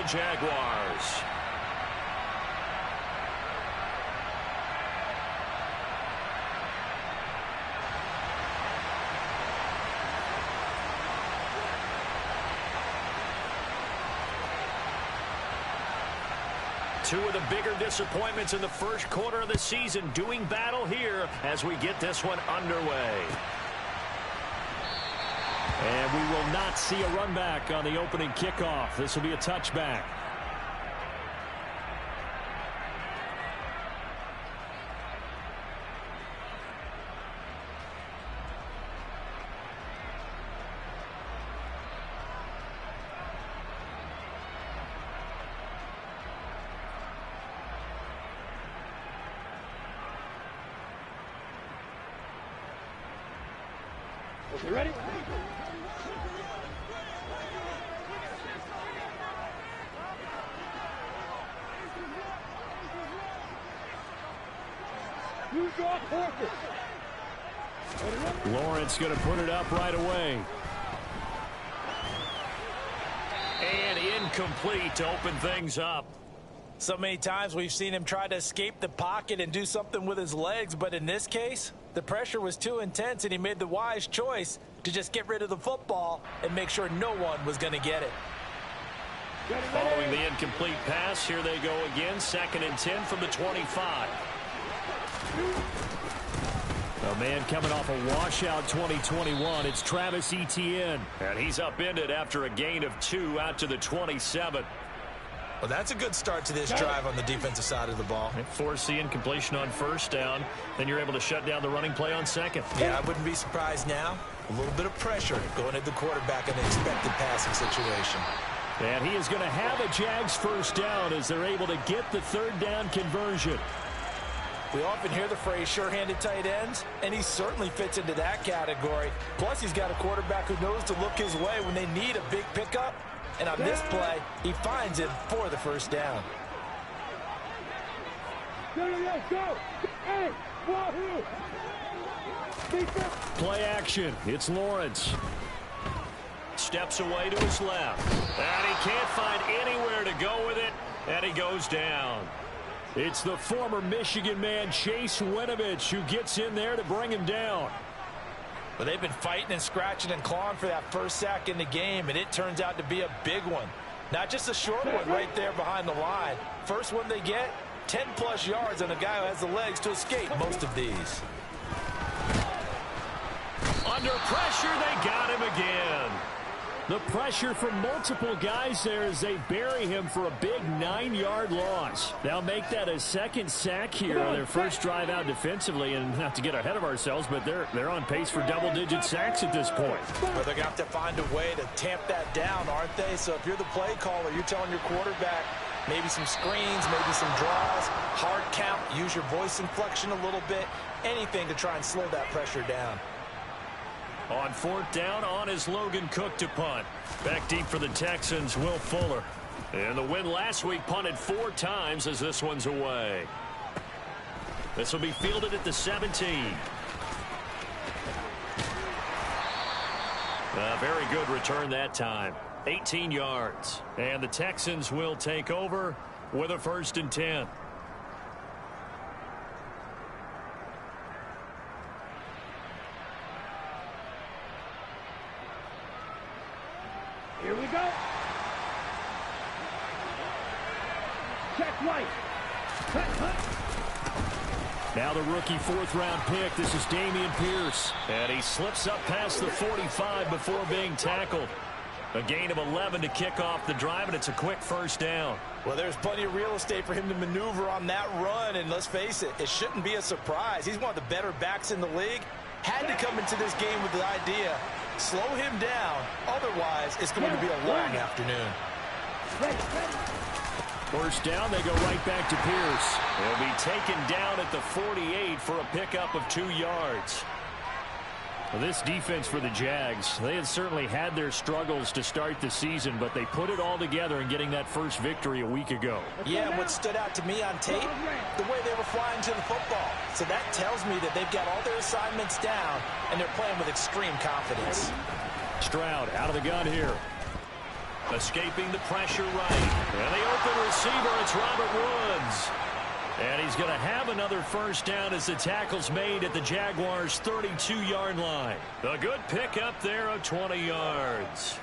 Jacksonville Jaguars. Two of the bigger disappointments in the first quarter of the season doing battle here as we get this one underway. And we will not see a run back on the opening kickoff. This will be a touchback. You ready? Lawrence going to put it up right away. And incomplete to open things up. So many times we've seen him try to escape the pocket and do something with his legs, but in this case, the pressure was too intense and he made the wise choice to just get rid of the football and make sure no one was going to get it. Following the incomplete pass, here they go again, 2nd and 10 from the 25. A man coming off a washout 2021. It's Travis Etienne. And he's upended after a gain of 2 out to the 27. Well, that's a good start to this drive on the defensive side of the ball. Force the incompletion on first down. Then you're able to shut down the running play on second. Yeah, I wouldn't be surprised now. A little bit of pressure going at the quarterback in an expected passing situation. And he is going to have a Jags first down as they're able to get the 3rd down conversion. We often hear the phrase sure-handed tight ends, and he certainly fits into that category. Plus, he's got a quarterback who knows to look his way when they need a big pickup. And on this play, he finds him for the first down. Play action. It's Lawrence. Steps away to his left. And he can't find anywhere to go with it. And he goes down. It's the former Michigan man, Chase Winovich, who gets in there to bring him down. But they've been fighting and scratching and clawing for that first sack in the game, and it turns out to be a big one. Not just a short one right there behind the line. First one they get, 10-plus yards on a guy who has the legs to escape most of these. Under pressure, they got him again. The pressure from multiple guys there as they bury him for a big 9-yard loss. They'll make that a 2nd sack here on their first drive out defensively, and not to get ahead of ourselves, but they're on pace for double-digit sacks at this point. But they're going to have to find a way to tamp that down, aren't they? So if you're the play caller, you're telling your quarterback maybe some screens, maybe some draws, hard count, use your voice inflection a little bit, anything to try and slow that pressure down. On 4th down, on is Logan Cook to punt. Back deep for the Texans, Will Fuller. And the win last week punted 4 times as this one's away. This will be fielded at the 17. A very good return that time. 18 yards. And the Texans will take over with a 1st and 10. Here we go. Check right. Now the rookie 4th-round pick. This is Dameon Pierce. And he slips up past the 45 before being tackled. A gain of 11 to kick off the drive, and it's a quick first down. Well, there's plenty of real estate for him to maneuver on that run, and let's face it, it shouldn't be a surprise. He's one of the better backs in the league. Had to come into this game with the idea, slow him down, otherwise it's going to be a long afternoon. First down, they go right back to Pierce. He'll be taken down at the 48 for a pickup of 2 yards. Well, this defense for the Jags, they had certainly had their struggles to start the season, but they put it all together in getting that first victory a week ago. Yeah, what stood out to me on tape, the way they were flying to the football. So that tells me that they've got all their assignments down, and they're playing with extreme confidence. Stroud out of the gun here. Escaping the pressure right. And the open receiver, it's Robert Woods. And he's going to have another first down as the tackle's made at the Jaguars' 32-yard line. A good pickup there of 20 yards.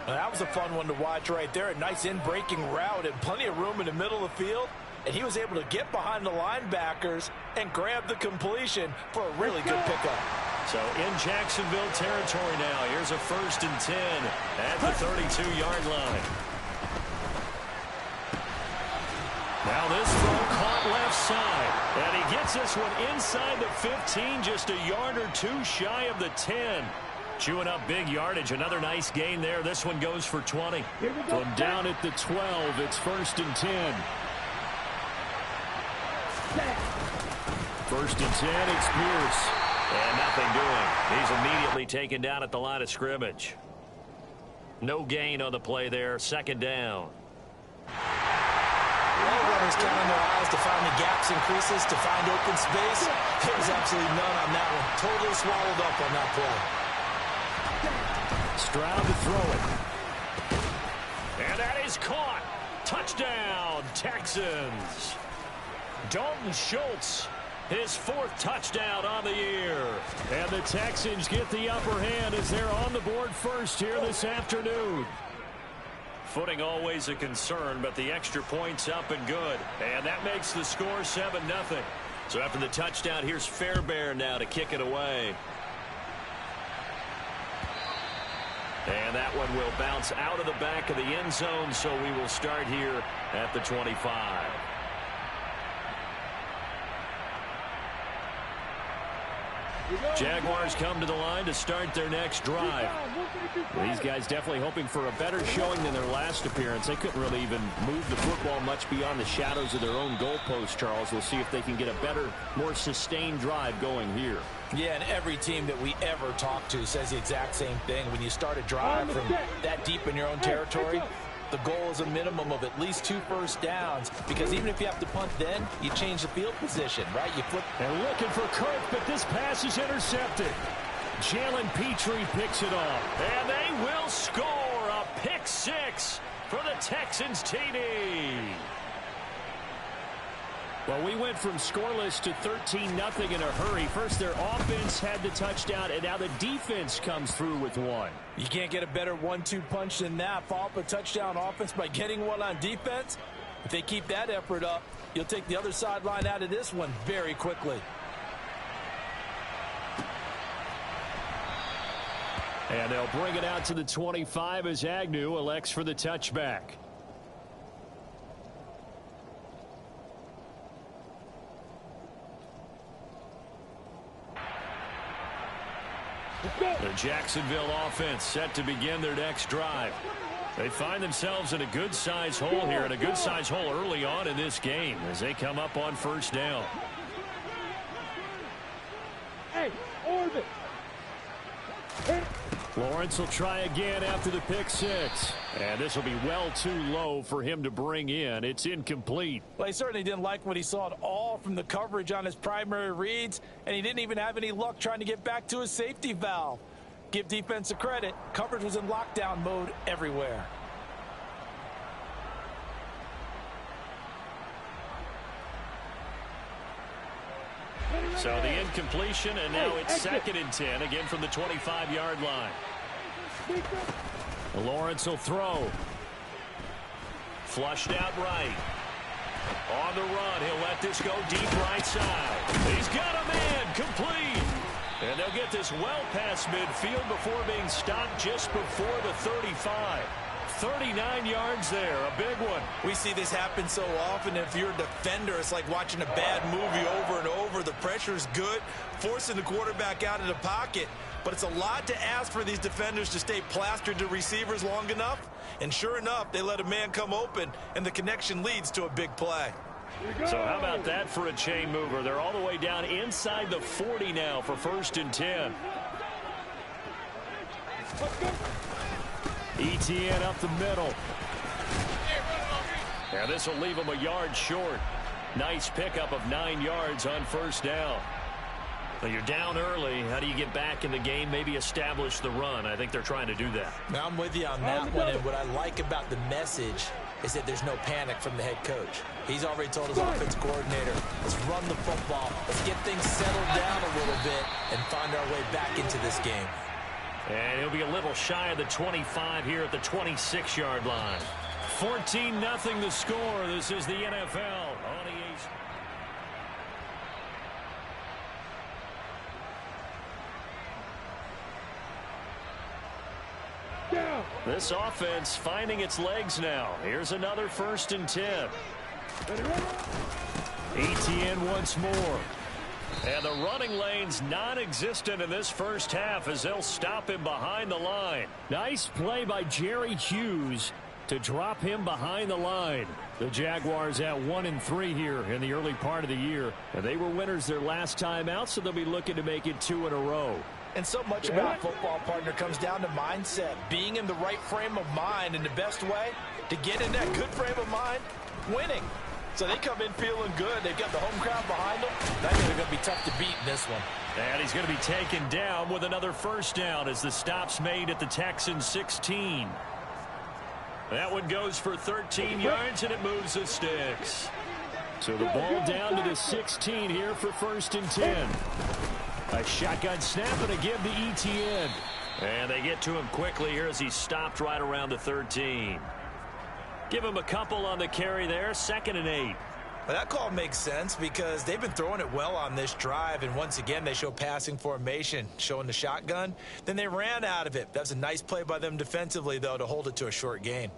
Well, that was a fun one to watch right there. A nice in-breaking route and plenty of room in the middle of the field. And he was able to get behind the linebackers and grab the completion for a really good pickup. So in Jacksonville territory now. Here's a 1st and 10 at the 32-yard line. Now this throw caught left side. And he gets this one inside the 15, just a yard or two shy of the 10. Chewing up big yardage. Another nice gain there. This one goes for 20. From down at the 12, it's 1st and 10. 1st and 10, it's Pierce. And nothing doing. He's immediately taken down at the line of scrimmage. No gain on the play there. 2nd down. All runners counting their eyes to find the gaps and creases, to find open space. There was absolutely none on that one. Totally swallowed up on that play. Stroud to throw it. And that is caught. Touchdown, Texans. Dalton Schultz, his 4th touchdown on the year. And the Texans get the upper hand as they're on the board first here this afternoon. Footing always a concern, but the extra point's up and good. And that makes the score 7-0. So after the touchdown, here's Fairbairn now to kick it away. And that one will bounce out of the back of the end zone, so we will start here at the 25. Jaguars come to the line to start their next drive. These guys definitely hoping for a better showing than their last appearance. They couldn't really even move the football much beyond the shadows of their own goalpost, Charles. We'll see if they can get a better, more sustained drive going here. Yeah, and every team that we ever talk to says the exact same thing. When you start a drive from that deep in your own territory, the goal is a minimum of at least 2 first downs, because even if you have to punt then, you change the field position, right? You flip. And looking for Kirk, but this pass is intercepted. Jalen Petrie picks it off. And they will score a pick 6 for the Texans TD. Well, we went from scoreless to 13-0 in a hurry. First, their offense had the touchdown, and now the defense comes through with one. You can't get a better 1-2 punch than that. Follow up a touchdown offense by getting one on defense. If they keep that effort up, you'll take the other sideline out of this one very quickly. And they'll bring it out to the 25 as Agnew elects for the touchback. The Jacksonville offense set to begin their next drive. They find themselves in a good-sized hole here, and a good-sized hole early on in this game as they come up on 1st down. Hey, orbit. Lawrence will try again after the pick 6. And this will be well too low for him to bring in. It's incomplete. Well, he certainly didn't like what he saw at all from the coverage on his primary reads, and he didn't even have any luck trying to get back to his safety valve. Give defense a credit. Coverage was in lockdown mode everywhere. So the incompletion, and now it's 2nd and 10, again from the 25-yard line. Lawrence will throw. Flushed out right. On the run, he'll let this go deep right side. He's got a man, complete. And they'll get this well past midfield before being stopped just before the 35. 39 yards there, a big one. We see this happen so often. If you're a defender, it's like watching a bad movie over and over. The pressure's good, forcing the quarterback out of the pocket. But it's a lot to ask for these defenders to stay plastered to receivers long enough. And sure enough, they let a man come open, and the connection leads to a big play. So how about that for a chain mover? They're all the way down inside the 40 now for 1st and 10. ETN up the middle. And this will leave him a yard short. Nice pickup of 9 yards on 1st down. Well, you're down early. How do you get back in the game, maybe establish the run? I think they're trying to do that. Now, I'm with you on that one, and what I like about the message is that there's no panic from the head coach. He's already told his offense coordinator, let's run the football, let's get things settled down a little bit and find our way back into this game. And he'll be a little shy of the 25 here at the 26-yard line. 14-0 the score. This is the NFL on EA. This offense finding its legs now. Here's another 1st and 10. Etienne once more. And the running lane's non-existent in this first half as they'll stop him behind the line. Nice play by Jerry Hughes to drop him behind the line. The Jaguars at 1-3 here in the early part of the year. And they were winners their last time out, so they'll be looking to make it 2 in a row. And so much about football, partner, comes down to mindset. Being in the right frame of mind, and the best way to get in that good frame of mind, winning. So they come in feeling good. They've got the home crowd behind them. That's going to be tough to beat in this one. And he's going to be taken down with another 1st down as the stop's made at the Texans 16. That one goes for 13 yards, and it moves the sticks. So the ball down to the 16 here for 1st and 10. A shotgun snap and a give to Etienne. And they get to him quickly here as he stopped right around the 13. Give him a couple on the carry there. 2nd and 8. Well, that call makes sense because they've been throwing it well on this drive, and once again they show passing formation, showing the shotgun. Then they ran out of it. That's a nice play by them defensively, though, to hold it to a short gain.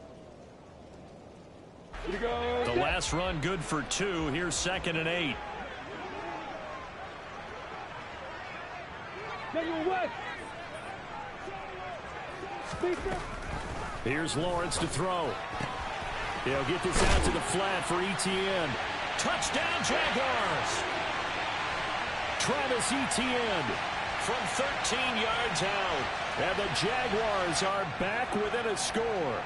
The last run good for 2. Here's 2nd and 8. Here's Lawrence to throw. He'll get this out to the flat for Etienne. Touchdown, Jaguars! Travis Etienne from 13 yards out. And the Jaguars are back within a score.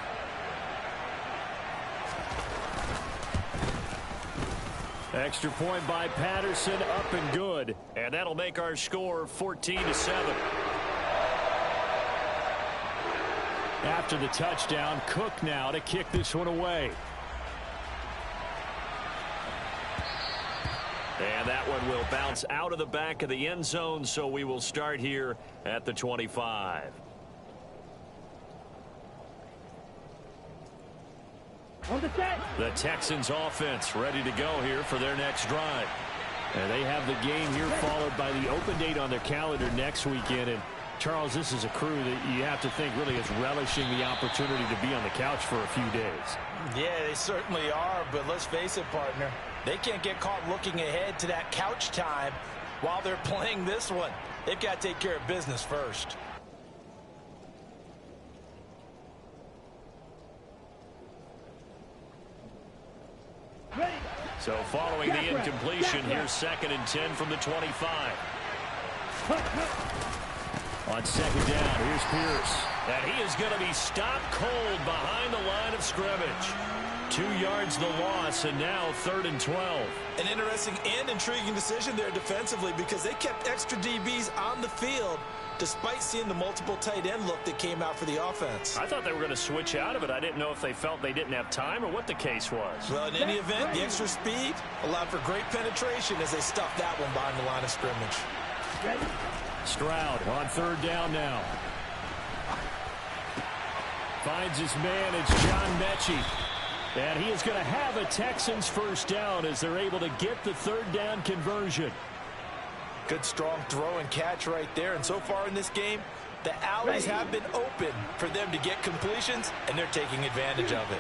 Extra point by Patterson, up and good. And that'll make our score 14-7. After the touchdown, Cook now to kick this one away. And that one will bounce out of the back of the end zone, so we will start here at the 25. The Texans offense ready to go here for their next drive. And they have the game here followed by the open date on their calendar next weekend. And Charles, this is a crew that you have to think really is relishing the opportunity to be on the couch for a few days. Yeah, they certainly are, but let's face it, partner. They can't get caught looking ahead to that couch time while they're playing this one. They've got to take care of business first. So following the incompletion, here's 2nd and 10 from the 25. On 2nd down, here's Pierce. And he is going to be stopped cold behind the line of scrimmage. 2 yards the loss, and now 3rd and 12. An interesting and intriguing decision there defensively because they kept extra DBs on the field despite seeing the multiple tight end look that came out for the offense. I thought they were going to switch out of it. I didn't know if they felt they didn't have time or what the case was. Well, in any event, the extra speed allowed for great penetration as they stuffed that one behind the line of scrimmage. Stroud on 3rd down now. Finds his man. It's John Mechie. And he is going to have a Texans 1st down as they're able to get the 3rd down conversion. Good strong throw and catch right there. And so far in this game, the alleys have been open for them to get completions, and they're taking advantage of it.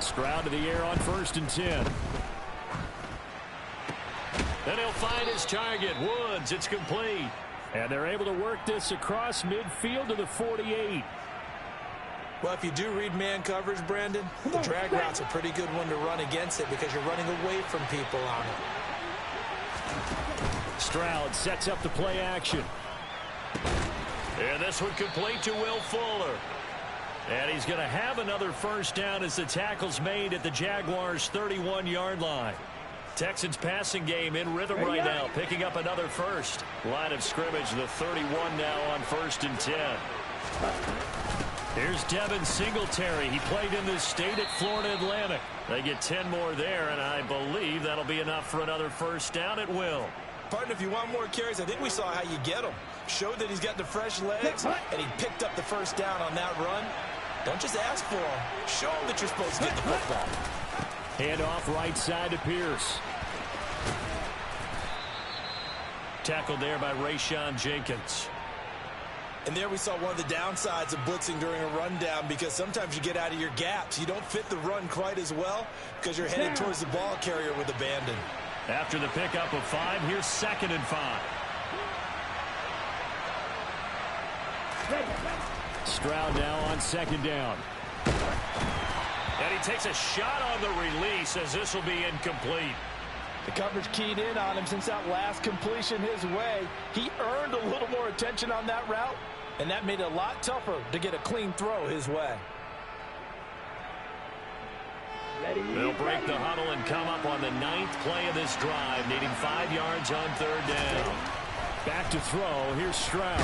Stroud to the air on 1st and 10. Then he'll find his target, Woods. It's complete. And they're able to work this across midfield to the 48. Well, if you do read man coverage, Brandon, the drag route's a pretty good one to run against it because you're running away from people on it. Stroud sets up the play action. And this one complete to Will Fuller. And he's going to have another first down as the tackle's made at the Jaguars' 31-yard line. Texans passing game in rhythm right now, picking up another first. Line of scrimmage, the 31 now on 1st and 10. Here's Devin Singletary. He played in this state at Florida Atlantic. They get 10 more there, and I believe that'll be enough for another first down at will. Partner, if you want more carries, I think we saw how you get him. Showed that he's got the fresh legs, and he picked up the first down on that run. Don't just ask for him. Show him that you're supposed to get the football. Hand off right side to Pierce. Tackled there by Rayshon Jenkins. And there we saw one of the downsides of blitzing during a rundown, because sometimes you get out of your gaps. You don't fit the run quite as well because you're headed towards the ball carrier with abandon. After the pickup of 5, here's 2nd and 5. Stroud now on 2nd down. And he takes a shot on the release as this will be incomplete. The coverage keyed in on him since that last completion his way. He earned a little more attention on that route, and that made it a lot tougher to get a clean throw his way. They'll break the huddle and come up on the 9th play of this drive, needing 5 yards on 3rd down. Back to throw. Here's Stroud.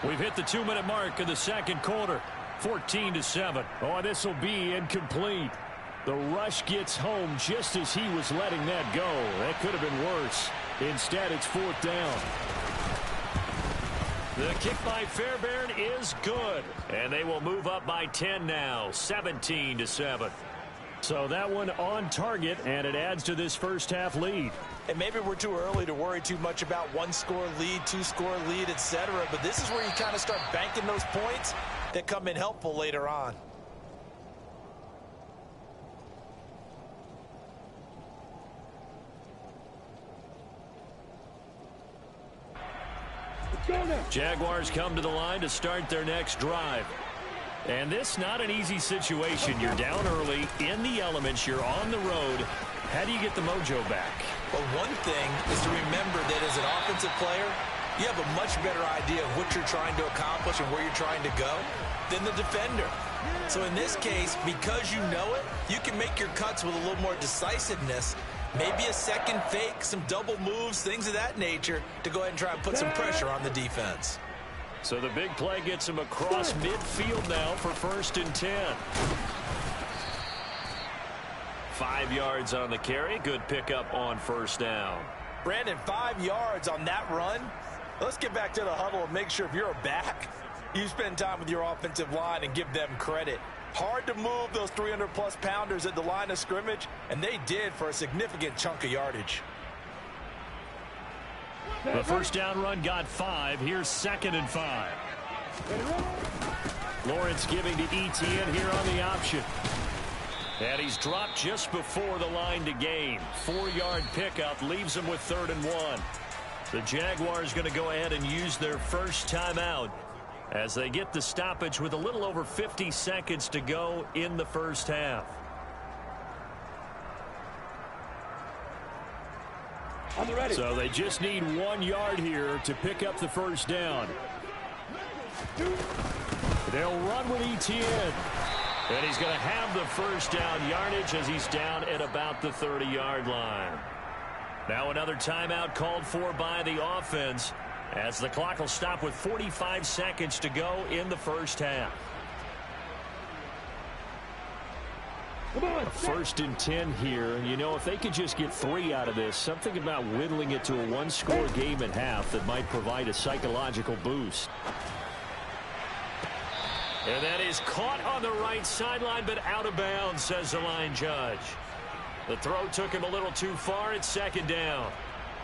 We've hit the 2-minute mark of the 2nd quarter. 14-7. Oh, this will be incomplete. The rush gets home just as he was letting that go. That could have been worse. Instead, it's 4th down. The kick by Fairbairn is good. And they will move up by 10 now, 17-7. So that one on target, and it adds to this first half lead. And maybe we're too early to worry too much about 1-score lead, 2-score lead, etc. But this is where you kind of start banking those points that come in helpful later on. Jaguars come to the line to start their next drive. And this not an easy situation. You're down early, in the elements, you're on the road. How do you get the mojo back? Well, one thing is to remember that as an offensive player, you have a much better idea of what you're trying to accomplish and where you're trying to go than the defender. So in this case, because you know it, you can make your cuts with a little more decisiveness. Maybe a second fake, some double moves, things of that nature to go ahead and try and put some pressure on the defense. So the big play gets him across midfield now for 1st and 10. 5 yards on the carry. Good pickup on 1st down. Brandon, 5 yards on that run. Let's get back to the huddle and make sure if you're a back, you spend time with your offensive line and give them credit. Hard to move those 300-plus pounders at the line of scrimmage, and they did for a significant chunk of yardage. The first down run got 5. Here's 2nd and 5. Lawrence giving to Etienne here on the option. And he's dropped just before the line to gain. 4-yard pickup leaves him with 3rd and 1. The Jaguars going to go ahead and use their first timeout as they get the stoppage with a little over 50 seconds to go in the first half. So they just need 1 yard here to pick up the first down. They'll run with Etienne. And he's going to have the first down yardage as he's down at about the 30-yard line. Now another timeout called for by the offense as the clock will stop with 45 seconds to go in the first half. 1st and 10 here. You know, if they could just get 3 out of this, something about whittling it to a 1-score game at half that might provide a psychological boost. And that is caught on the right sideline, but out of bounds, says the line judge. The throw took him a little too far at 2nd down.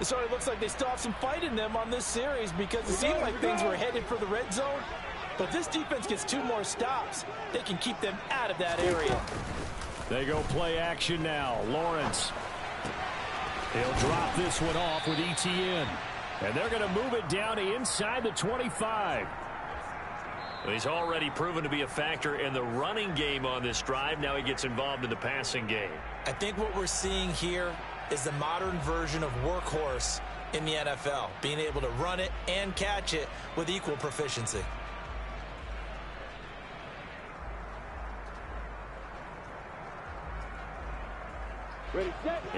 It sort of looks like they still have some fight in them on this series because it seemed like things were headed for the red zone. But this defense gets 2 more stops. They can keep them out of that area. They go play action now. Lawrence. He'll drop this one off with Etienne. And they're going to move it down to inside the 25. He's already proven to be a factor in the running game on this drive. Now he gets involved in the passing game. I think what we're seeing here is the modern version of workhorse in the NFL, being able to run it and catch it with equal proficiency.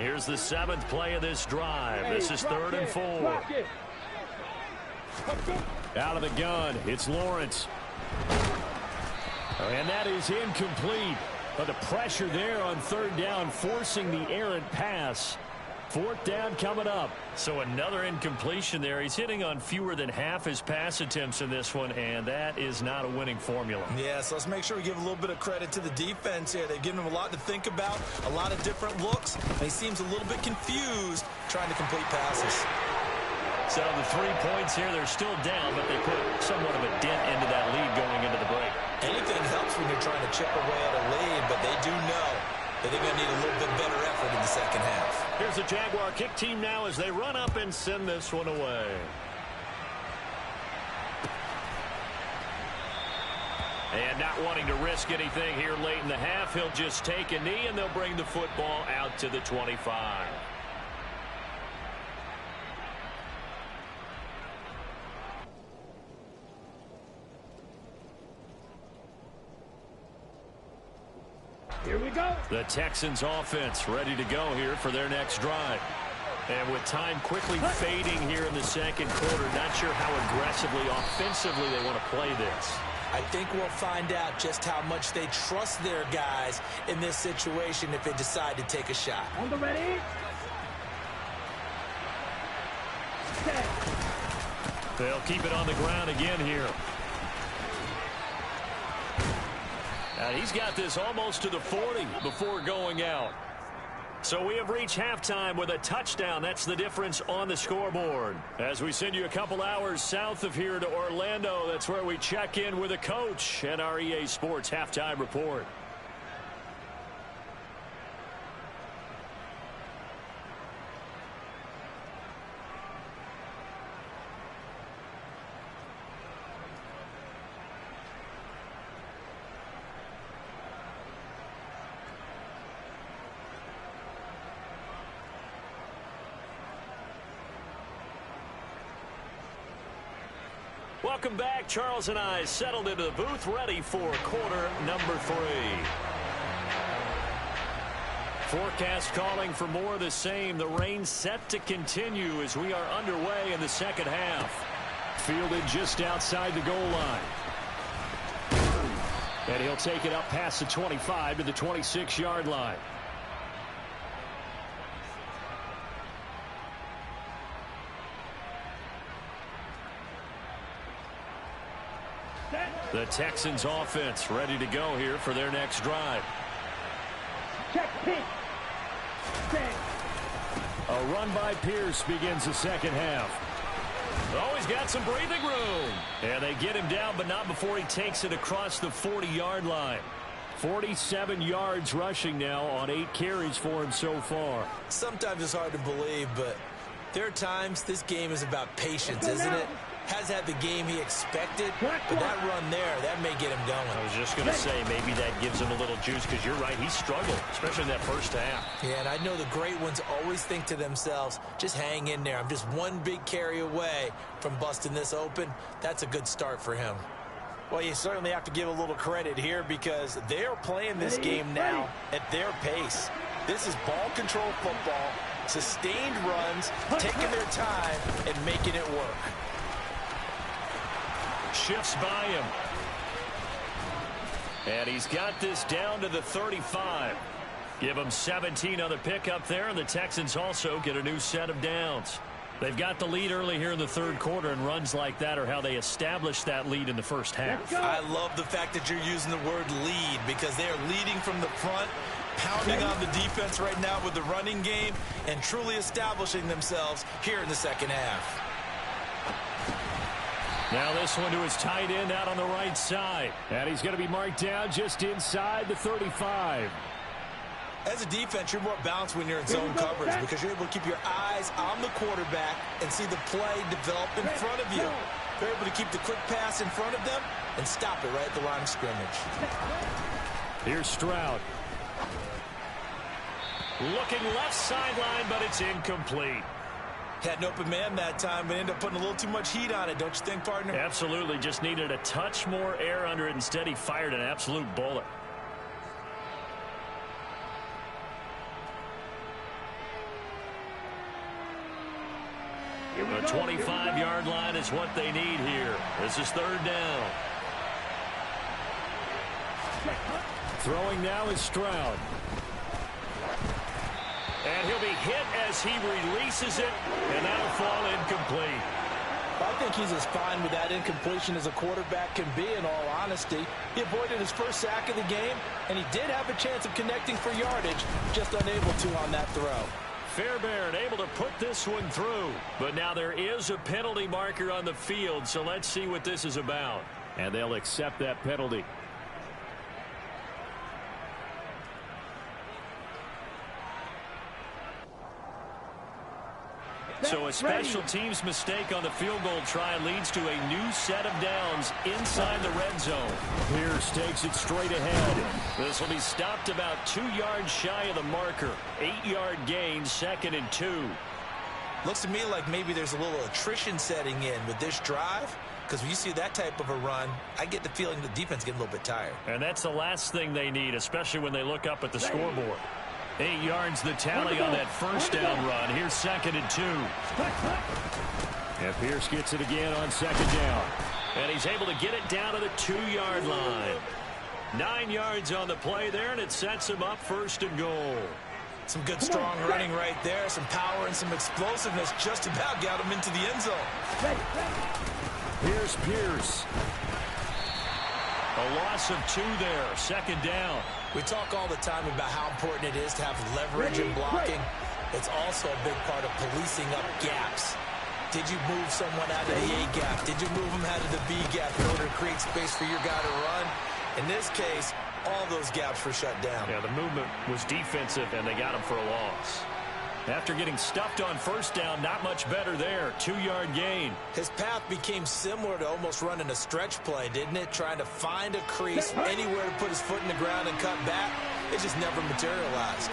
Here's the 7th play of this drive. This is 3rd and 4. Out of the gun, it's Lawrence. And that is incomplete. But the pressure there on 3rd down, forcing the errant pass. 4th down coming up. So another incompletion there. He's hitting on fewer than half his pass attempts in this one, and that is not a winning formula. Yeah, so let's make sure we give a little bit of credit to the defense here. They've given him a lot to think about, a lot of different looks, and he seems a little bit confused trying to complete passes. So the 3 points here, they're still down, but they put somewhat of a dent into that lead going into the break. Anything helps when you're trying to chip away at a lead, but they do know that they're going to need a little bit better effort in the second half. Here's the Jaguar kick team now as they run up and send this one away. And not wanting to risk anything here late in the half, he'll just take a knee and they'll bring the football out to the 25. Here we go. The Texans offense ready to go here for their next drive. And with time quickly fading here in the second quarter, not sure how aggressively, offensively they want to play this. I think we'll find out just how much they trust their guys in this situation if they decide to take a shot. On the ready. Set. They'll keep it on the ground again here. He's got this almost to the 40 before going out. So we have reached halftime with a touchdown. That's the difference on the scoreboard. As we send you a couple hours south of here to Orlando, that's where we check in with a coach and our EA Sports Halftime Report. Welcome back. Charles and I settled into the booth, ready for quarter number 3. Forecast calling for more of the same. The rain set to continue as we are underway in the second half. Fielded just outside the goal line. And he'll take it up past the 25 to the 26-yard line. The Texans offense ready to go here for their next drive. Check pitch. Set. A run by Pierce begins the second half. Oh, he's got some breathing room. And they get him down, but not before he takes it across the 40-yard line. 47 yards rushing now on 8 carries for him so far. Sometimes it's hard to believe, but there are times this game is about patience, isn't it? Has had the game he expected, but that run there, that may get him going. I was just going to say, maybe that gives him a little juice, because you're right, he struggled, especially in that first half. Yeah, and I know the great ones always think to themselves, just hang in there. I'm just one big carry away from busting this open. That's a good start for him. Well, you certainly have to give a little credit here because they are playing this game now at their pace. This is ball control football, sustained runs, taking their time and making it work. Shifts by him. And he's got this down to the 35. Give him 17 on the pickup there, and the Texans also get a new set of downs. They've got the lead early here in the third quarter, and runs like that are how they establish that lead in the first half. I love the fact that you're using the word lead because they are leading from the front, pounding on the defense right now with the running game, and truly establishing themselves here in the second half. Now this one to his tight end out on the right side. And he's going to be marked down just inside the 35. As a defense, you're more balanced when you're in zone coverage because you're able to keep your eyes on the quarterback and see the play develop in front of you. They're able to keep the quick pass in front of them and stop it right at the line of scrimmage. Here's Stroud. Looking left sideline, but it's incomplete. Had an open man that time, but ended up putting a little too much heat on it, don't you think, partner? Absolutely. Just needed a touch more air under it. Instead, he fired an absolute bullet. The 25-yard line is what they need here. This is third down. Throwing now is Stroud. And he'll be hit as he releases it, and that'll fall incomplete. I think he's as fine with that incompletion as a quarterback can be, in all honesty. He avoided his first sack of the game, and he did have a chance of connecting for yardage, just unable to on that throw. Fairbairn able to put this one through. But now there is a penalty marker on the field, so let's see what this is about. And they'll accept that penalty. So a special teams mistake on the field goal try leads to a new set of downs inside the red zone. Pierce takes it straight ahead. This will be stopped about 2 yards shy of the marker. 8-yard gain, 2nd and 2. Looks to me like maybe there's a little attrition setting in with this drive, because when you see that type of a run, I get the feeling the defense getting a little bit tired. And that's the last thing they need, especially when they look up at the scoreboard. 8 yards the tally on that first down run. Here's 2nd and 2. And Pierce gets it again on 2nd down. And he's able to get it down to the 2-yard line. 9 yards on the play there, and it sets him up 1st and goal. Some good strong running right there. Some power and some explosiveness just about got him into the end zone. Here's Pierce. A loss of 2 there. 2nd down. We talk all the time about how important it is to have leverage in blocking. It's also a big part of policing up gaps. Did you move someone out of the A gap? Did you move them out of the B gap in order to create space for your guy to run? In this case, all those gaps were shut down. Yeah, the movement was defensive, and they got him for a loss. After getting stuffed on 1st down, not much better there. 2-yard gain. His path became similar to almost running a stretch play, didn't it? Trying to find a crease, anywhere to put his foot in the ground and cut back. It just never materialized.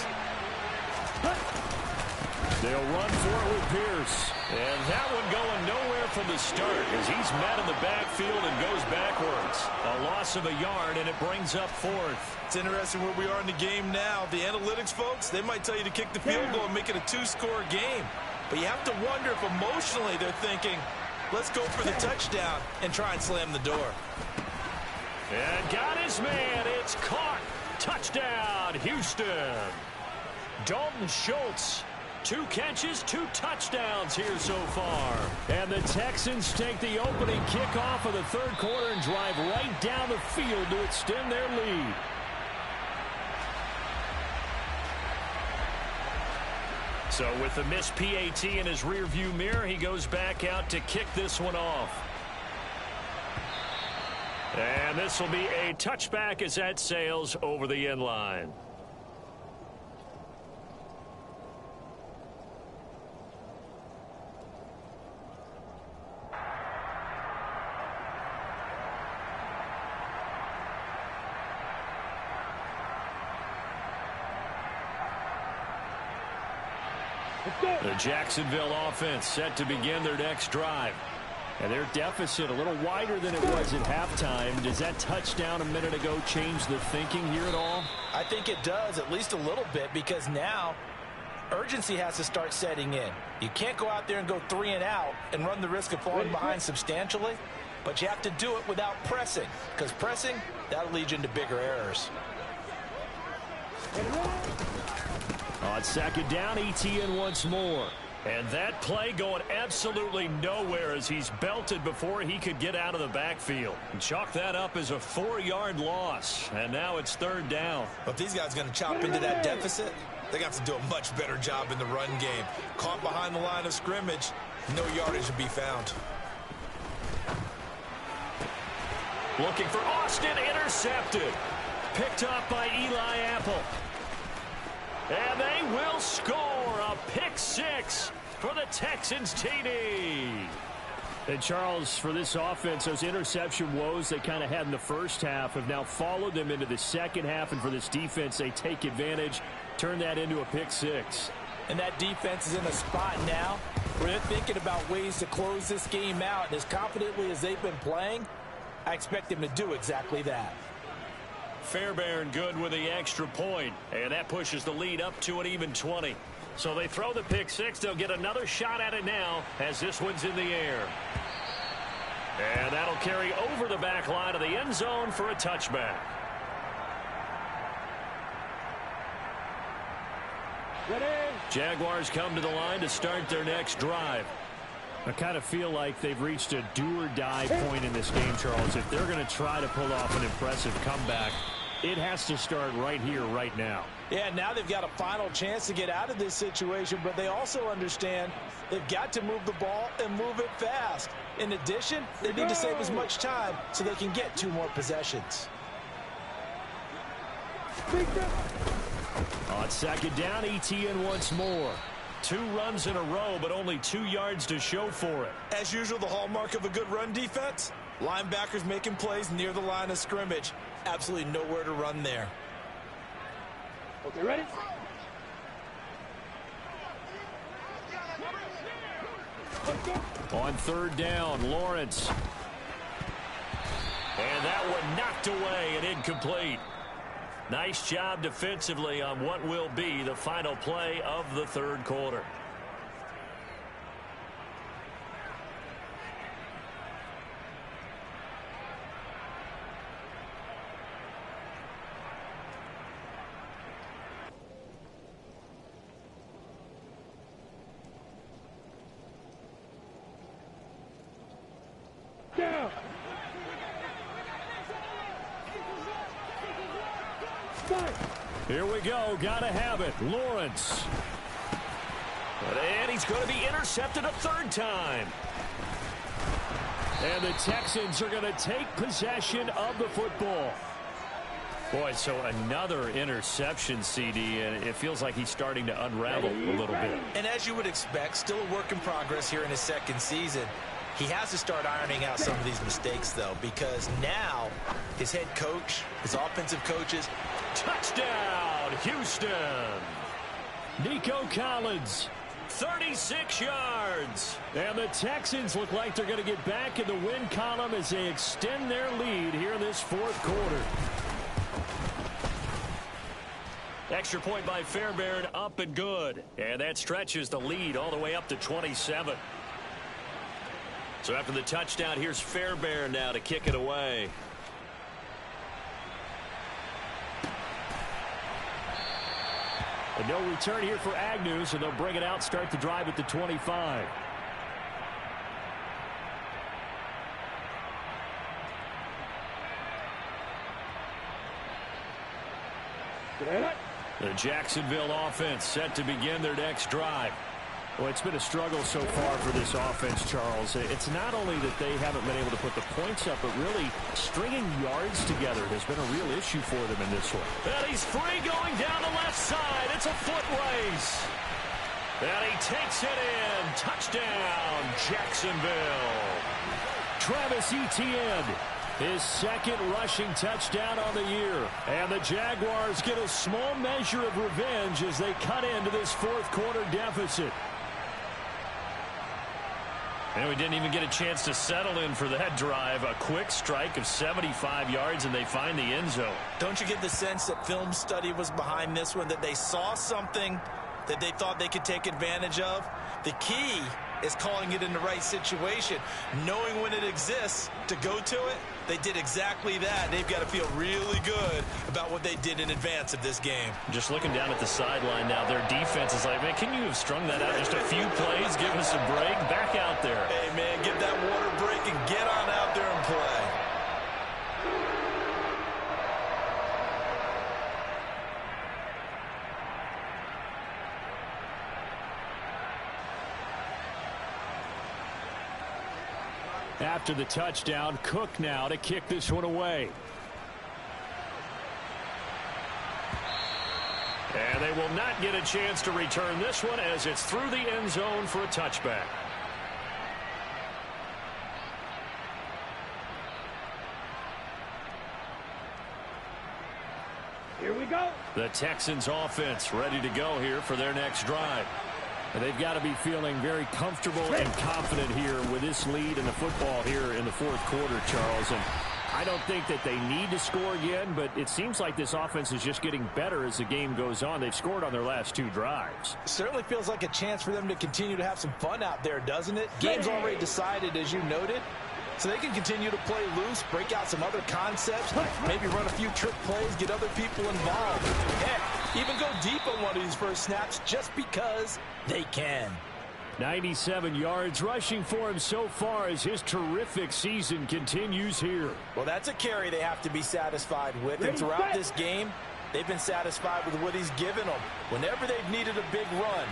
They'll run for it with Pierce. And that one going nowhere from the start as he's met in the backfield and goes backwards. A loss of a yard, and it brings up 4th. It's interesting where we are in the game now. The analytics folks, they might tell you to kick the field goal and make it a 2-score game. But you have to wonder if emotionally they're thinking, let's go for the touchdown and try and slam the door. And got his man. It's caught. Touchdown, Houston. Dalton Schultz. 2 catches, 2 touchdowns here so far. And the Texans take the opening kickoff of the 3rd quarter and drive right down the field to extend their lead. So with the missed PAT in his rearview mirror, he goes back out to kick this one off. And this will be a touchback as that sails over the end line. The Jacksonville offense set to begin their next drive. And their deficit a little wider than it was at halftime. Does that touchdown a minute ago change the thinking here at all? I think it does, at least a little bit, because now urgency has to start setting in. You can't go out there and go 3 and out and run the risk of falling behind substantially, but you have to do it without pressing, because pressing, that'll lead you into bigger errors. On 2nd down, ETN once more. And that play going absolutely nowhere as he's belted before he could get out of the backfield. And chalk that up as a 4-yard loss. And now it's 3rd down. But if these guys are going to chop into that deficit, they're going to have to do a much better job in the run game. Caught behind the line of scrimmage, no yardage to be found. Looking for Austin, intercepted. Picked up by Eli Apple. And they will score a pick-6 for the Texans TD. And Charles, for this offense, those interception woes they kind of had in the first half have now followed them into the second half. And for this defense, they take advantage, turn that into a pick-6. And that defense is in a spot now where they're thinking about ways to close this game out. And as confidently as they've been playing, I expect them to do exactly that. Fairbairn good with the extra point, and that pushes the lead up to an even 20. So they throw the pick six. They'll get another shot at it now as this one's in the air. And that'll carry over the back line of the end zone for a touchback. Ready? Jaguars come to the line to start their next drive. I kind of feel like they've reached a do-or-die point in this game, Charles. If they're going to try to pull off an impressive comeback, it has to start right here, right now. Yeah, now they've got a final chance to get out of this situation, but they also understand they've got to move the ball and move it fast. In addition, they need to save as much time so they can get 2 more possessions. On second down, ETN once more. 2 runs in a row, but only 2 yards to show for it. As usual, the hallmark of a good run defense, linebackers making plays near the line of scrimmage. Absolutely nowhere to run there. Okay, ready? On third down, Lawrence. And that one knocked away and incomplete. Nice job defensively on what will be the final play of the third quarter. Down. Here we go. Got to have it. Lawrence. And he's going to be intercepted a third time. And the Texans are going to take possession of the football. Boy, so another interception, CD, and it feels like he's starting to unravel a little bit. And as you would expect, still a work in progress here in his second season. He has to start ironing out some of these mistakes, though, because now his head coach, his offensive coaches. Touchdown, Houston. Nico Collins. 36 yards. And the Texans look like they're going to get back in the win column as they extend their lead here in this fourth quarter. Extra point by Fairbairn, up and good. And that stretches the lead all the way up to 27. So after the touchdown, here's Fairbairn now to kick it away. And no return here for Agnew, so they'll bring it out, start the drive at the 25. The Jacksonville offense set to begin their next drive. Well, it's been a struggle so far for this offense, Charles. It's not only that they haven't been able to put the points up, but really stringing yards together has been a real issue for them in this one. And he's free going down the left side. It's a foot race. And he takes it in. Touchdown, Jacksonville. Travis Etienne, his second rushing touchdown on the year. And the Jaguars get a small measure of revenge as they cut into this fourth quarter deficit. And we didn't even get a chance to settle in for that drive. A quick strike of 75 yards, and they find the end zone. Don't you get the sense that film study was behind this one, that they saw something that they thought they could take advantage of? The key is calling it in the right situation, knowing when it exists to go to it. They did exactly that. They've got to feel really good about what they did in advance of this game. Just looking down at the sideline now, their defense is like, man, can you have strung that out just a few plays, give us a break, back out there. Hey, man, get that water break and get on out there and play. After the touchdown, Cook now to kick this one away. And they will not get a chance to return this one as it's through the end zone for a touchback. Here we go. The Texans offense ready to go here for their next drive. And they've got to be feeling very comfortable and confident here with this lead in the football here in the fourth quarter, Charles. And I don't think that they need to score again, but it seems like this offense is just getting better as the game goes on. They've scored on their last 2 drives. Certainly feels like a chance for them to continue to have some fun out there, doesn't it? Game's already decided, as you noted, so they can continue to play loose, break out some other concepts, maybe run a few trick plays, get other people involved. Heck, even go deep on one of these first snaps just because they can. 97 yards rushing for him so far as his terrific season continues here. Well, that's a carry they have to be satisfied with. And throughout this game, they've been satisfied with what he's given them. Whenever they've needed a big run,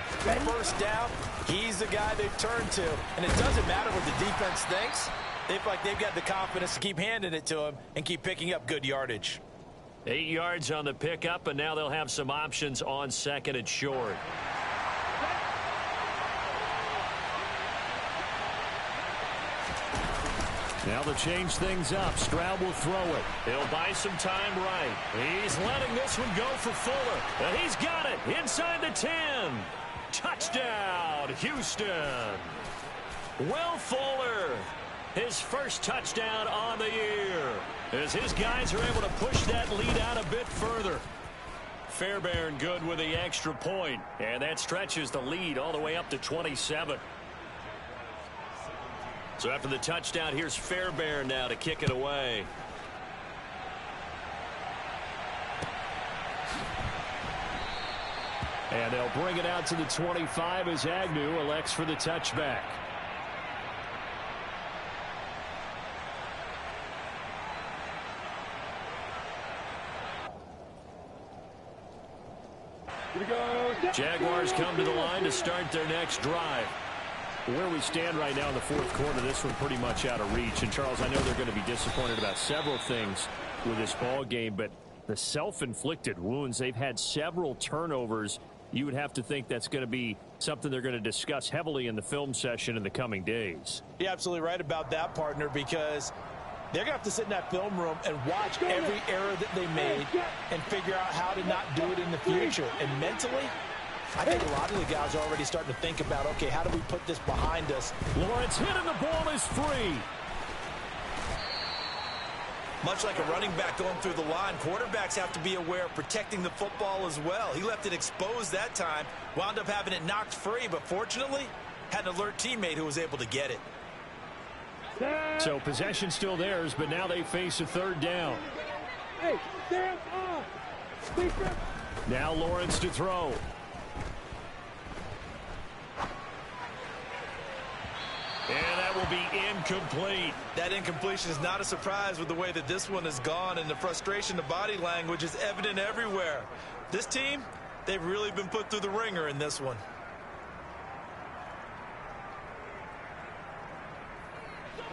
first down, he's the guy they've turned to. And it doesn't matter what the defense thinks. They feel like they've got the confidence to keep handing it to him and keep picking up good yardage. 8 yards on the pickup, and now they'll have some options on 2nd and short. Now they'll change things up. Stroud will throw it. He'll buy some time right. He's letting this one go for Fuller. And he's got it inside the 10. Touchdown, Houston. Will Fuller, his first touchdown on the year, as his guys are able to push that lead out a bit further. Fairbairn good with the extra point, and that stretches the lead all the way up to 27. So after the touchdown, here's Fairbairn now to kick it away. And they'll bring it out to the 25 as Agnew elects for the touchback. Here we go. Jaguars come to the line to start their next drive. Where we stand right now in the 4th quarter, this one pretty much out of reach. And, Charles, I know they're going to be disappointed about several things with this ball game, but the self-inflicted wounds, they've had several turnovers. You would have to think that's going to be something they're going to discuss heavily in the film session in the coming days. You're absolutely right about that, partner, because they're going to have to sit in that film room and watch every error that they made and figure out how to not do it in the future. And mentally, I think a lot of the guys are already starting to think about, okay, how do we put this behind us? Lawrence hit and the ball is free. Much like a running back going through the line, quarterbacks have to be aware of protecting the football as well. He left it exposed that time, wound up having it knocked free, but fortunately had an alert teammate who was able to get it. So possession still theirs, but now they face a 3rd down. Hey, stand up. Now Lawrence to throw. And that will be incomplete. That incompletion is not a surprise with the way that this one has gone, and the frustration, the body language is evident everywhere. This team, they've really been put through the ringer in this one.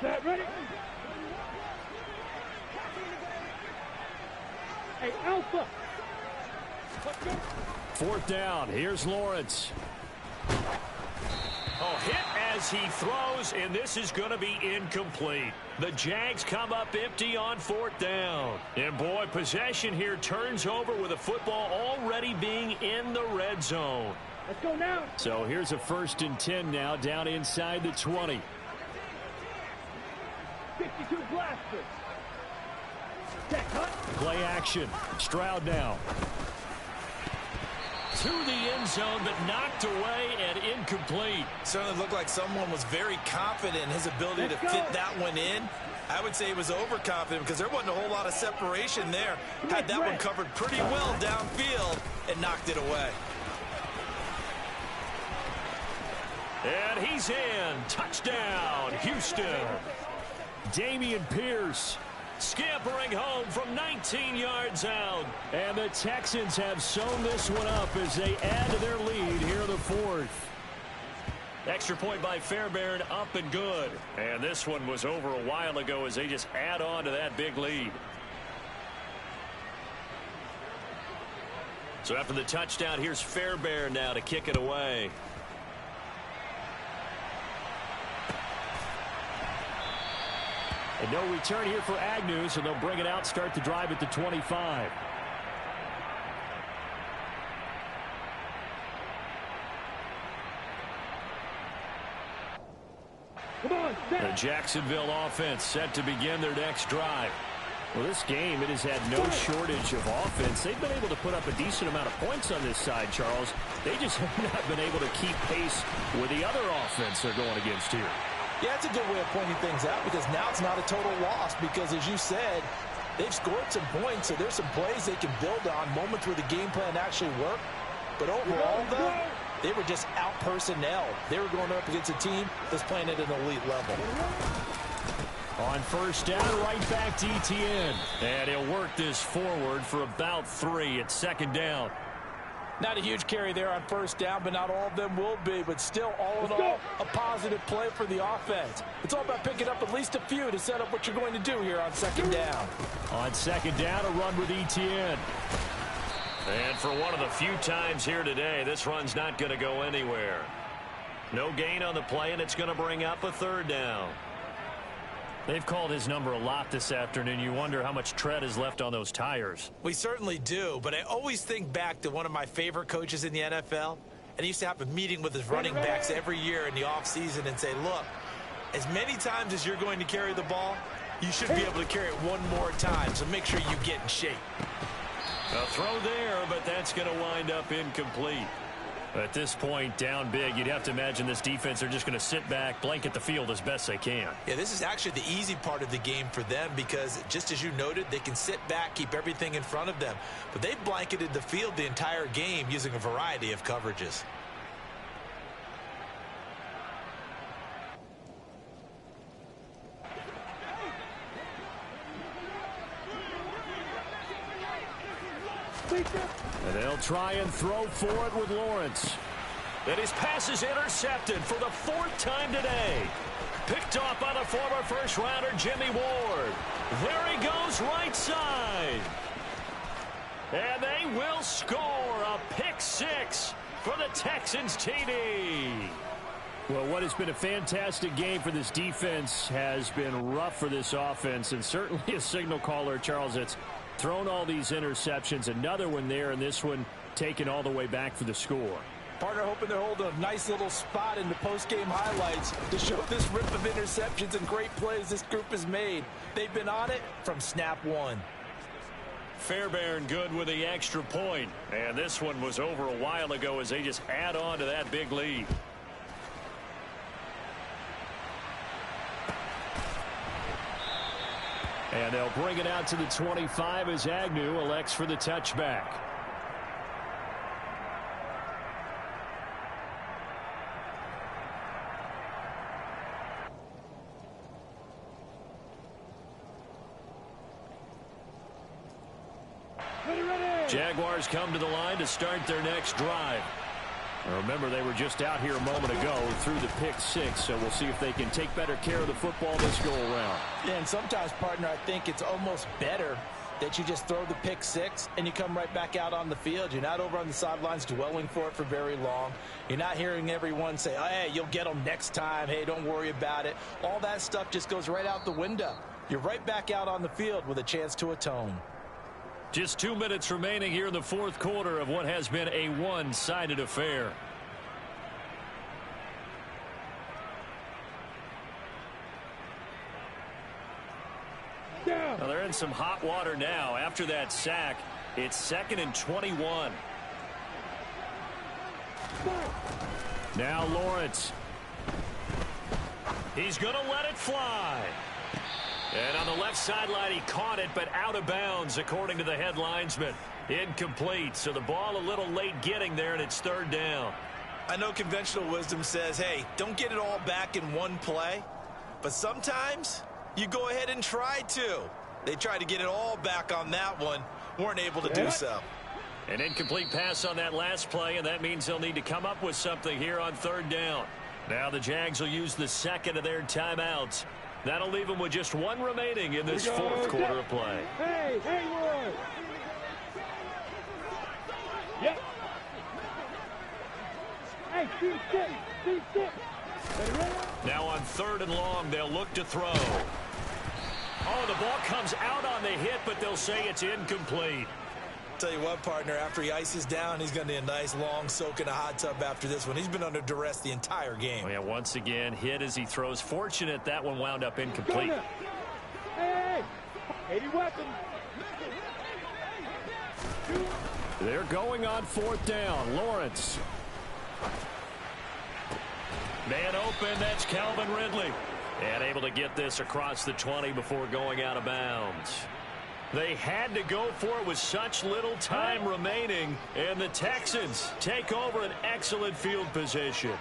Set, ready. Hey, Alpha. Let's go. 4th down. Here's Lawrence. Oh, hit as he throws, and this is going to be incomplete. The Jags come up empty on 4th down. And, boy, possession here turns over with the football already being in the red zone. Let's go now. So here's a 1st and 10 now down inside the 20. 52 blasters. Check, cut. Play action. Stroud now. To the end zone, but knocked away and incomplete. Certainly looked like someone was very confident in his ability to fit that one in. I would say he was overconfident because there wasn't a whole lot of separation there. Had that one covered pretty well downfield and knocked it away. And he's in. Touchdown, Houston. Dameon Pierce scampering home from 19 yards out. And the Texans have sewn this one up as they add to their lead here in the 4th. Extra point by Fairbairn, up and good. And this one was over a while ago as they just add on to that big lead. So after the touchdown, here's Fairbairn now to kick it away. And no return here for Agnew, so they'll bring it out, start the drive at the 25. Come on, The Jacksonville offense set to begin their next drive. Well, this game, it has had no shortage of offense. They've been able to put up a decent amount of points on this side, Charles. They just have not been able to keep pace with the other offense they're going against here. Yeah, it's a good way of pointing things out because now it's not a total loss because, as you said, they've scored some points, so there's some plays they can build on, moments where the game plan actually worked. But overall, though, they were just out-personnel. They were going up against a team that's playing at an elite level. On first down, right back to Etienne. And he'll work this forward for about 3 at second down. Not a huge carry there on first down, but not all of them will be. But still, all in all, a positive play for the offense. It's all about picking up at least a few to set up what you're going to do here on second down. On second down, a run with Etienne. And for one of the few times here today, this run's not going to go anywhere. No gain on the play, and it's going to bring up a third down. They've called his number a lot this afternoon. You wonder how much tread is left on those tires. We certainly do, but I always think back to one of my favorite coaches in the NFL, and he used to have a meeting with his running backs every year in the offseason and say, look, as many times as you're going to carry the ball, you should be able to carry it one more time, so make sure you get in shape. A throw there, but that's going to wind up incomplete. At this point, down big, you'd have to imagine this defense are just going to sit back, blanket the field as best they can. Yeah, this is actually the easy part of the game for them because, just as you noted, they can sit back, keep everything in front of them. But they've blanketed the field the entire game using a variety of coverages. And they'll try and throw for it with Lawrence. And his pass is intercepted for the 4th time today. Picked off by the former first-rounder Jimmy Ward. There he goes, right side. And they will score a pick-6 for the Texans TD. Well, what has been a fantastic game for this defense has been rough for this offense, and certainly a signal caller, Charles, that's thrown all these interceptions. Another one there, and this one taken all the way back for the score. Partner hoping they're holding a nice little spot in the post-game highlights to show this rip of interceptions and great plays this group has made. They've been on it from snap one. Fairbairn good with the extra point. And this one was over a while ago as they just add on to that big lead. And they'll bring it out to the 25 as Agnew elects for the touchback. Jaguars come to the line to start their next drive. Remember, they were just out here a moment ago through the pick-6, so we'll see if they can take better care of the football this go-around. Yeah, and sometimes, partner, I think it's almost better that you just throw the pick-6 and you come right back out on the field. You're not over on the sidelines dwelling for it for very long. You're not hearing everyone say, oh, hey, you'll get them next time. Hey, don't worry about it. All that stuff just goes right out the window. You're right back out on the field with a chance to atone. Just 2 minutes remaining here in the 4th quarter of what has been a one-sided affair. Well, they're in some hot water now. After that sack, it's 2nd and 21. Now Lawrence. He's going to let it fly. And on the left sideline, he caught it, but out of bounds, according to the head linesman. Incomplete, so the ball a little late getting there, and it's 3rd down. I know conventional wisdom says, hey, don't get it all back in one play. But sometimes you go ahead and try to. They tried to get it all back on that one. Weren't able to do so. An incomplete pass on that last play, and that means they'll need to come up with something here on 3rd down. Now the Jags will use the 2nd of their timeouts. That'll leave them with just 1 remaining in this 4th quarter of play. Hey, Hayward! Yep. Hey, C6. Now on 3rd and long, they'll look to throw. Oh, the ball comes out on the hit, but they'll say it's incomplete. Tell you what, partner, after he ices down, he's going to need a nice long soak in a hot tub after this one. He's been under duress the entire game. Oh, yeah, once again, hit as he throws. Fortunate that one wound up incomplete. Hey! 80 weapons. They're going on 4th down. Lawrence. Man open, that's Calvin Ridley. And able to get this across the 20 before going out of bounds. They had to go for it with such little time remaining, and the Texans take over an excellent field position.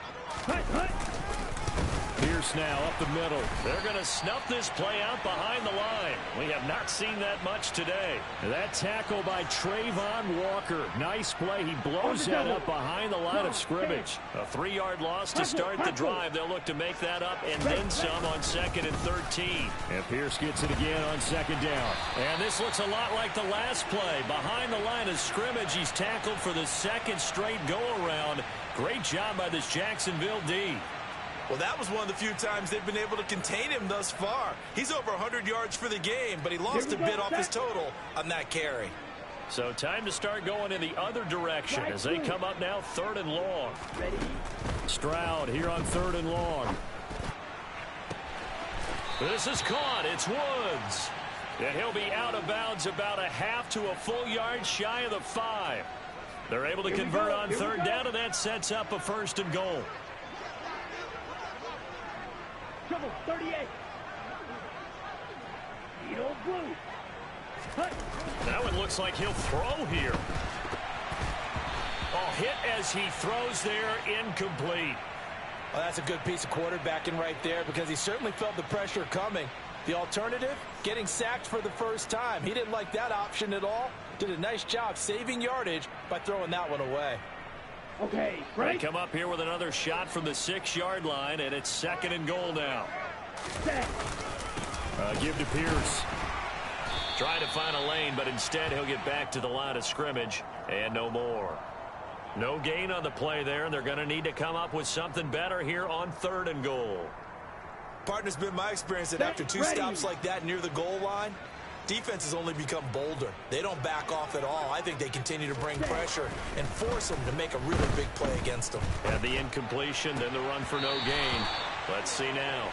Pierce now up the middle. They're going to snuff this play out behind the line. We have not seen that much today. That tackle by Trayvon Walker. Nice play. He blows that up behind the line of scrimmage. A 3-yard loss to start the drive. They'll look to make that up and then some on 2nd and 13. And Pierce gets it again on 2nd down. And this looks a lot like the last play. Behind the line of scrimmage, he's tackled for the 2nd straight go-around. Great job by this Jacksonville D. Well, that was one of the few times they've been able to contain him thus far. He's over 100 yards for the game, but he lost a bit off his total on that carry. So time to start going in the other direction as they come up now 3rd and long. Stroud here on 3rd and long. This is caught. It's Woods. And he'll be out of bounds about a half to a full yard shy of the 5. They're able to convert on 3rd down, and that sets up a 1st and goal. Trouble, 38. Edo blue. Now it looks like he'll throw here. Oh, hit as he throws there, incomplete. Well, that's a good piece of quarterbacking right there because he certainly felt the pressure coming. The alternative, getting sacked for the first time. He didn't like that option at all. Did a nice job saving yardage by throwing that one away. Okay, They come up here with another shot from the 6-yard line, and it's 2nd and goal now. Give to Pierce. Trying to find a lane, but instead he'll get back to the line of scrimmage, and no more. No gain on the play there, and they're going to need to come up with something better here on 3rd and goal. Partner's been my experience that after 2 stops like that near the goal line, defense has only become bolder. They don't back off at all. I think they continue to bring pressure and force them to make a really big play against them. And the incompletion, then the run for no gain. Let's see now.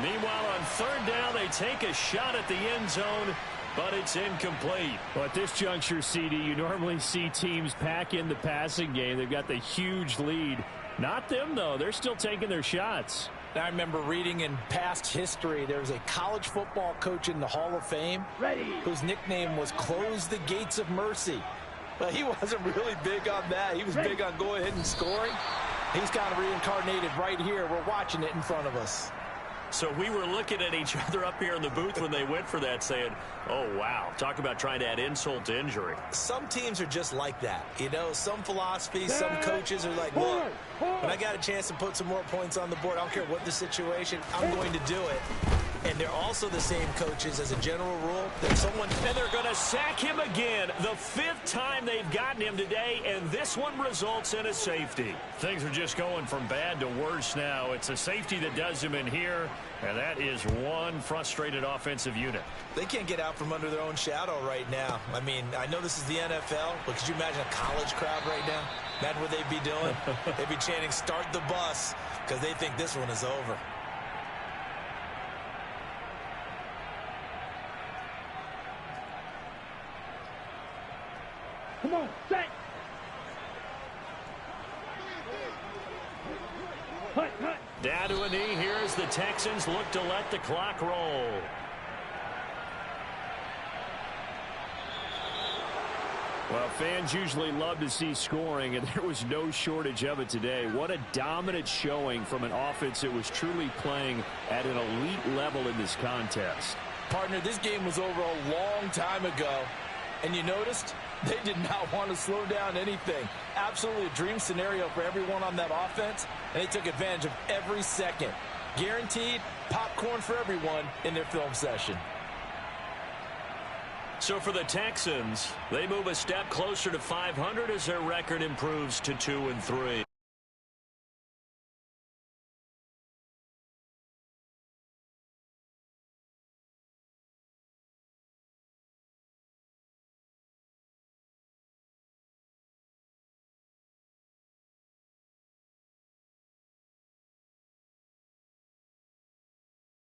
Meanwhile, on 3rd down, they take a shot at the end zone, but it's incomplete. Well, at this juncture, CD, you normally see teams pack in the passing game. They've got the huge lead. Not them, though. They're still taking their shots. I remember reading in past history, there was a college football coach in the Hall of Fame whose nickname was Close the Gates of Mercy. But he wasn't really big on that. He was big on going ahead and scoring. He's kind of reincarnated right here. We're watching it in front of us. So we were looking at each other up here in the booth when they went for that saying, oh, wow, talk about trying to add insult to injury. Some teams are just like that. You know, some philosophies, some coaches are like, look, when I got a chance to put some more points on the board, I don't care what the situation, I'm going to do it. And they're also the same coaches as a general rule. That someone and they're going to sack him again. The 5th time they've gotten him today, and this one results in a safety. Things are just going from bad to worse now. It's a safety that does him in here, and that is one frustrated offensive unit. They can't get out from under their own shadow right now. I mean, I know this is the NFL, but could you imagine a college crowd right now? Imagine what they'd be doing. They'd be chanting, start the bus, because they think this one is over. Come on, set. Down to a knee here as the Texans look to let the clock roll. Well, fans usually love to see scoring, and there was no shortage of it today. What a dominant showing from an offense that was truly playing at an elite level in this contest. Partner, this game was over a long time ago, and you noticed they did not want to slow down anything. Absolutely a dream scenario for everyone on that offense, and they took advantage of every second. Guaranteed popcorn for everyone in their film session. So for the Texans, they move a step closer to 500 as their record improves to 2-3.